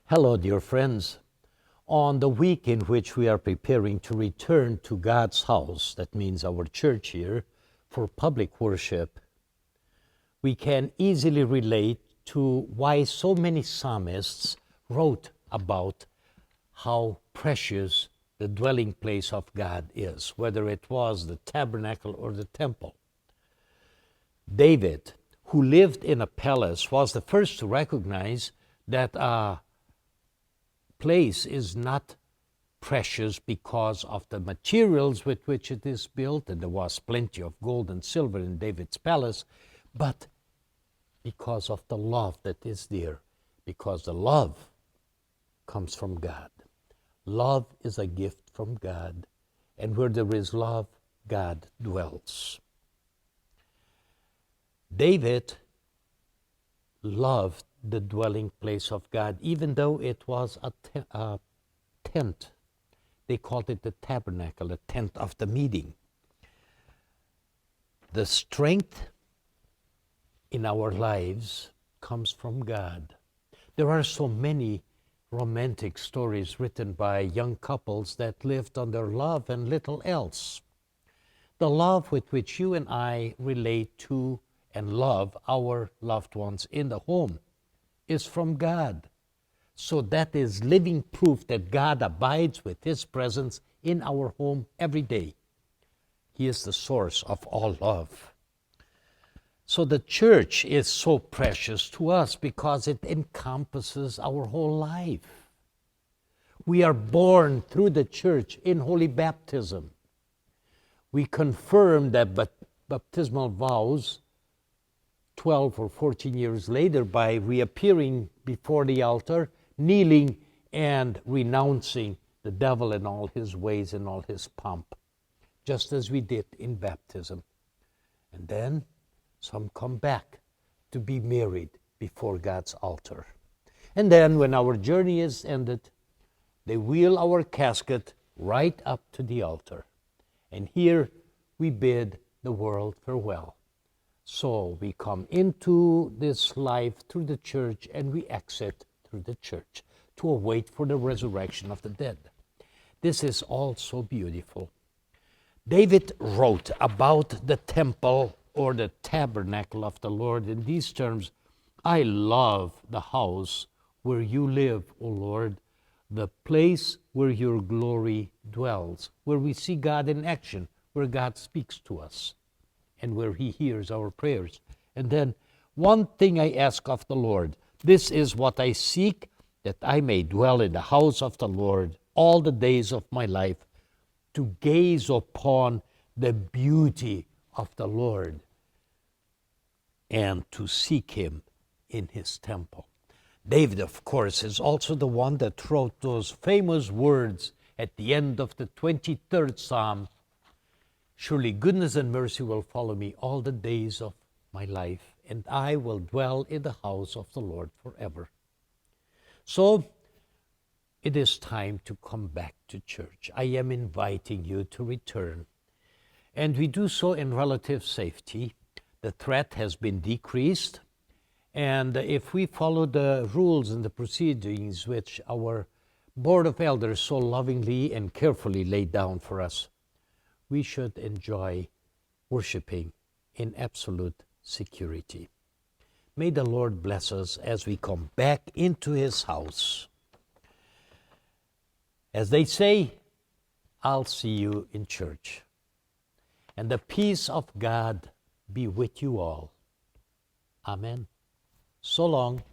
Hello, dear friends. On the week in which we are preparing to return to God's house, that means our church here, for public worship, we can easily relate to why so many psalmists wrote about how precious the dwelling place of God is, whether it was the tabernacle or the temple. David, who lived in a palace, was the first to recognize that a place is not precious because of the materials with which it is built, and there was plenty of gold and silver in David's palace, but because of the love that is there, because the love comes from God. Love is a gift from God, and where there is love, God dwells. David loved the dwelling place of God, even though it was a tent. They called it the tabernacle, a tent of the meeting. The strength in our lives comes from God. There are so many romantic stories written by young couples that lived on their love and little else. The love with which you and I relate to and love our loved ones in the home is from God. So that is living proof that God abides with His presence in our home every day. He is the source of all love. So the church is so precious to us because it encompasses our whole life. We are born through the church in holy baptism. We confirm that baptismal vows 12 or 14 years later by reappearing before the altar, kneeling and renouncing the devil and all his ways and all his pomp, just as we did in baptism. And then some come back to be married before God's altar. And then when our journey is ended, they wheel our casket right up to the altar. And here we bid the world farewell. So we come into this life through the church and we exit through the church to await for the resurrection of the dead. This is all so beautiful. David wrote about the temple or the tabernacle of the Lord in these terms: I love the house where you live, O Lord, the place where your glory dwells, where we see God in action, where God speaks to us, and where He hears our prayers. And then, one thing I ask of the Lord, this is what I seek, that I may dwell in the house of the Lord all the days of my life, to gaze upon the beauty of the Lord and to seek Him in His temple. David, of course, is also the one that wrote those famous words at the end of the 23rd Psalm: surely goodness and mercy will follow me all the days of my life, and I will dwell in the house of the Lord forever. So, it is time to come back to church. I am inviting you to return. And we do so in relative safety. The threat has been decreased. And if we follow the rules and the proceedings which our Board of Elders so lovingly and carefully laid down for us, we should enjoy worshiping in absolute security. May the Lord bless us as we come back into His house. As they say, I'll see you in church. And the peace of God be with you all. Amen. So long.